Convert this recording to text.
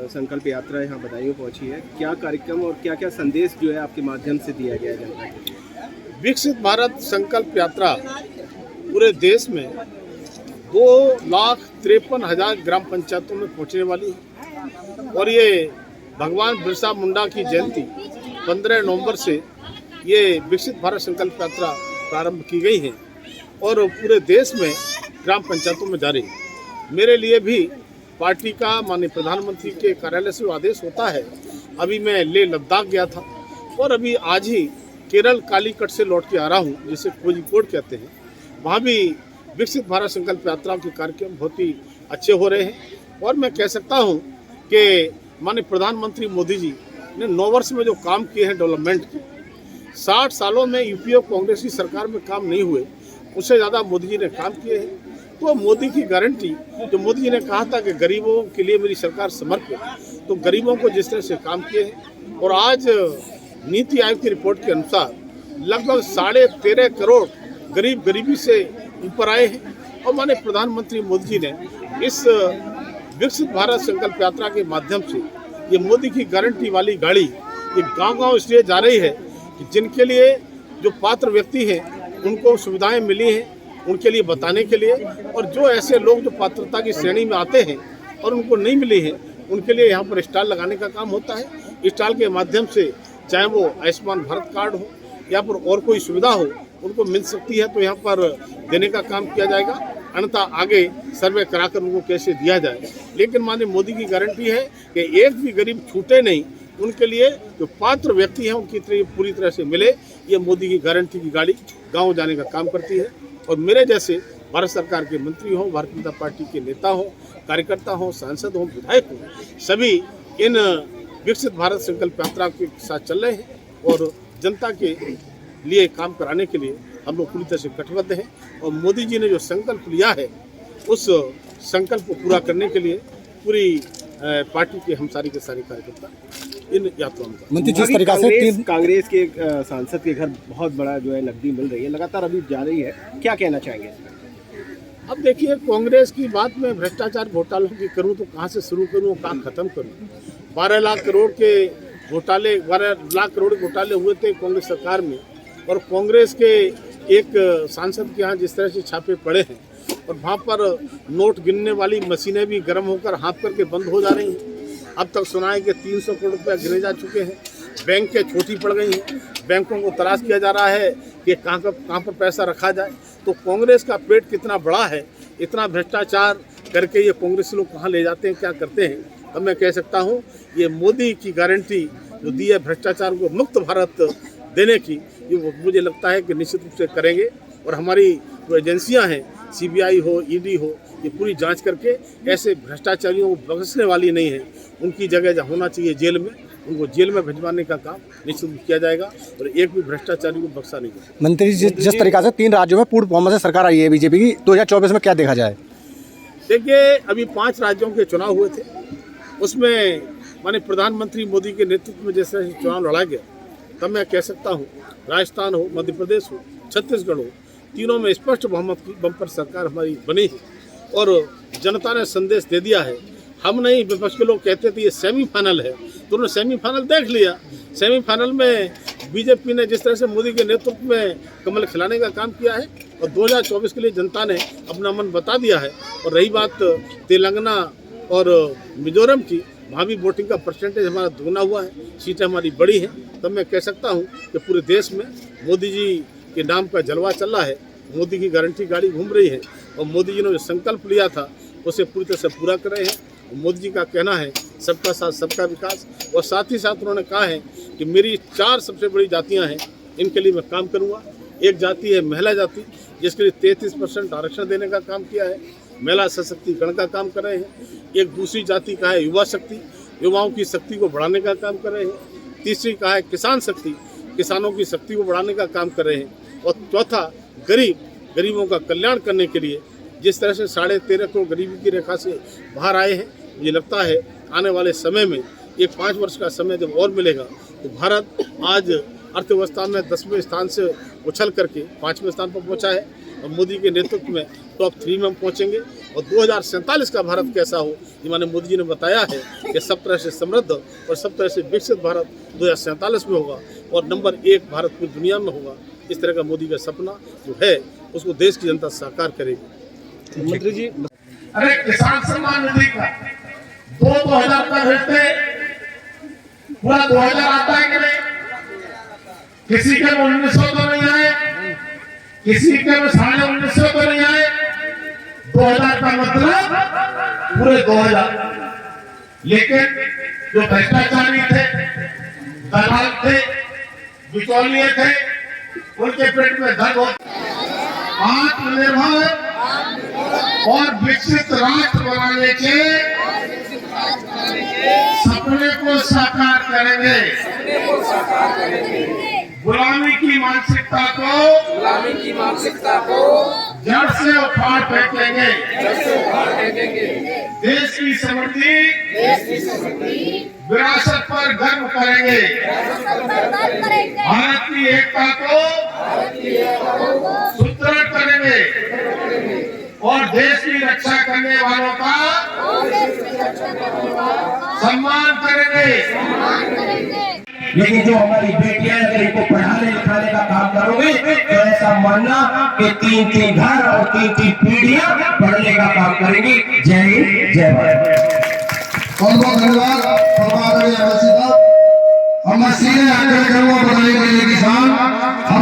संकल्प यात्रा यहाँ बदायूं पहुंची है, क्या कार्यक्रम और क्या क्या संदेश जो है आपके माध्यम से दिया गया है जनता के लिए? विकसित भारत संकल्प यात्रा पूरे देश में 2,53,000 ग्राम पंचायतों में पहुंचने वाली है और ये भगवान बिरसा मुंडा की जयंती 15 नवंबर से ये विकसित भारत संकल्प यात्रा प्रारंभ की गई है और पूरे देश में ग्राम पंचायतों में जारी है। मेरे लिए भी पार्टी का माननीय प्रधानमंत्री के कार्यालय से आदेश होता है। अभी मैं लेह लद्दाख गया था और अभी आज ही केरल कालीकट से लौट के आ रहा हूँ, जिसे कोझिकोड कहते हैं। वहाँ भी विकसित भारत संकल्प यात्रा के कार्यक्रम बहुत ही अच्छे हो रहे हैं और मैं कह सकता हूँ कि माननीय प्रधानमंत्री मोदी जी ने 9 वर्ष में जो काम किए हैं डेवलपमेंट के, 60 सालों में यूपीए और कांग्रेस की सरकार में काम नहीं हुए, उससे ज़्यादा मोदी जी ने काम किए हैं। तो मोदी की गारंटी, जो मोदी जी ने कहा था कि गरीबों के लिए मेरी सरकार समर्पित, तो गरीबों को जिस तरह से काम किए हैं और आज नीति आयोग की रिपोर्ट के अनुसार लगभग 13.5 करोड़ गरीब गरीबी से ऊपर आए हैं और माननीय प्रधानमंत्री मोदी जी ने इस विकसित भारत संकल्प यात्रा के माध्यम से ये मोदी की गारंटी वाली गाड़ी ये गांव-गांव इसलिए जा रही है कि जिनके लिए जो पात्र व्यक्ति हैं उनको सुविधाएं मिली हैं, उनके लिए बताने के लिए, और जो ऐसे लोग जो पात्रता की श्रेणी में आते हैं और उनको नहीं मिली है उनके लिए यहाँ पर स्टॉल लगाने का काम होता है। स्टॉल के माध्यम से चाहे वो आयुष्मान भारत कार्ड हो या फिर और कोई सुविधा हो उनको मिल सकती है, तो यहाँ पर देने का काम किया जाएगा। अन्यथा आगे सर्वे कराकर उनको कैसे दिया जाए, लेकिन माननीय मोदी की गारंटी है कि एक भी गरीब छूटे नहीं, उनके लिए जो पात्र व्यक्ति हैं उनकी पूरी तरह से मिले। ये मोदी की गारंटी की गाड़ी गांव जाने का काम करती है और मेरे जैसे भारत सरकार के मंत्री हों, भारतीय जनता पार्टी के नेता हों, कार्यकर्ता हों, सांसद हों, विधायक हों, सभी इन विकसित भारत संकल्प यात्रा के साथ चल रहे हैं और जनता के लिए काम कराने के लिए हम लोग पूरी तरह से कटिबद्ध हैं और मोदी जी ने जो संकल्प लिया है उस संकल्प को पूरा करने के लिए पूरी पार्टी के हम सारे के सारे कार्यकर्ता इन यात्राओं में। मंत्री, जिस तरीका से कांग्रेस के सांसद के घर बहुत बड़ा जो है नकदी मिल रही है, लगातार अभी जा रही है, क्या कहना चाहेंगे? अब देखिए, कांग्रेस की बात में भ्रष्टाचार घोटालों की करूं तो कहां से शुरू करूं, कहां खत्म करूं। 12 लाख करोड़ के घोटाले हुए थे कांग्रेस सरकार में और कांग्रेस के एक सांसद के यहाँ जिस तरह से छापे पड़े हैं और वहाँ पर नोट गिनने वाली मशीनें भी गर्म होकर हाँफ करके बंद हो जा रही हैं। अब तक सुना है कि 300 करोड़ रुपये गिने जा चुके हैं, बैंक के छोटी पड़ गई हैं, बैंकों को तलाश किया जा रहा है कि कहाँ पर पैसा रखा जाए। तो कांग्रेस का पेट कितना बड़ा है, इतना भ्रष्टाचार करके ये कांग्रेस लोग कहाँ ले जाते हैं, क्या करते हैं। अब मैं कह सकता हूँ ये मोदी की गारंटी जो दी है भ्रष्टाचार को मुक्त भारत देने की, ये मुझे लगता है कि निश्चित रूप से करेंगे और हमारी जो एजेंसियाँ हैं, CBI हो, ED हो, ये पूरी जांच करके ऐसे भ्रष्टाचारियों को बख्शने वाली नहीं है। उनकी जगह जहाँ होना चाहिए जेल में, उनको जेल में भिजवाने का काम निश्चित किया जाएगा और एक भी भ्रष्टाचारी को बख्शा नहीं जाएगा। मंत्री, जिस तरीका से 3 राज्यों में पूर्ण बहुमत से सरकार आई है बीजेपी की, 2024 में क्या देखा जाए? देखिए, अभी 5 राज्यों के चुनाव हुए थे, उसमें माननीय प्रधानमंत्री मोदी के नेतृत्व में जैसे चुनाव लड़ा गया, तब मैं कह सकता हूँ राजस्थान हो, मध्य प्रदेश हो, छत्तीसगढ़ हो, तीनों में स्पष्ट बहुमत की बम्पर सरकार हमारी बनी है और जनता ने संदेश दे दिया है। हम नहीं, विपक्ष के लोग कहते थे ये सेमीफाइनल है, तो उन्होंने सेमीफाइनल देख लिया। सेमीफाइनल में बीजेपी ने जिस तरह से मोदी के नेतृत्व में कमल खिलाने का काम किया है और 2024 के लिए जनता ने अपना मन बता दिया है। और रही बात तेलंगाना और मिजोरम की, वहाँ भी वोटिंग का परसेंटेज हमारा दुगना हुआ है, सीटें हमारी बड़ी हैं। तब मैं कह सकता हूँ कि पूरे देश में मोदी जी के नाम का जलवा चल रहा है, मोदी की गारंटी गाड़ी घूम रही है और मोदी जी ने जो संकल्प लिया था उसे पूरी तरह से पूरा कर रहे हैं। मोदी जी का कहना है सबका साथ सबका विकास, और साथ ही साथ उन्होंने कहा है कि मेरी 4 सबसे बड़ी जातियाँ हैं, इनके लिए मैं काम करूँगा। एक जाति है महिला जाति, जिसके लिए 33% आरक्षण देने का काम किया है, महिला सशक्तिकरण का काम कर रहे हैं। एक दूसरी जाति का है युवा शक्ति, युवाओं की शक्ति को बढ़ाने का काम कर रहे हैं। तीसरी का है किसान शक्ति, किसानों की शक्ति को बढ़ाने का काम कर रहे हैं। और चौथा गरीबों का कल्याण करने के लिए जिस तरह से 13.5 करोड़ गरीबी की रेखा से बाहर आए हैं, मुझे लगता है आने वाले समय में एक 5 वर्ष का समय जब और मिलेगा तो भारत आज अर्थव्यवस्था में 10वें स्थान से उछल करके 5वें स्थान पर पहुंचा है और मोदी के नेतृत्व में टॉप 3 में हम पहुंचेंगे। और 2047 का भारत कैसा हो, ये माननीय मोदी जी ने बताया है कि सब तरह से समृद्ध और सब तरह से विकसित भारत 2047 में होगा और नंबर 1 भारत पूरी दुनिया में होगा। इस तरह का मोदी का सपना जो है उसको देश की जनता साकार करेगी। मंत्री जी, अरे किसान सम्मान निधि का 2000 रुपये भेजते, पूरा 2000 आता है कि नहीं? किसी के 1900 तो नहीं आए, किसी के 1950 तो नहीं आए। 2000 का मतलब पूरे 2000। लेकिन जो भ्रष्टाचारी थे, दलाल थे, बिचौलिए थे, उनके पेट में दर्द होता। आत्मनिर्भर और विकसित राष्ट्र बनाने के सपने को साकार करेंगे। गुलामी की मानसिकता को जड़ से उखाड़ फेंकेंगे। देश की समृद्धि विरासत पर गर्व करेंगे। भारत की एकता को सुदृढ़ करेंगे और देश की रक्षा करने वालों का सम्मान करेंगे। लेकिन जो हमारी बेटियां अगर इनको पढ़ाने लिखाने का काम करोगे तो ऐसा मानना कि 3-3 घर और 3-3 पीढ़ियां पढ़ने का काम करेंगी। जय हिंद, जय भारत। बहुत बहुत धन्यवाद। हम सीधे आकर बनाने के लिए किसान हम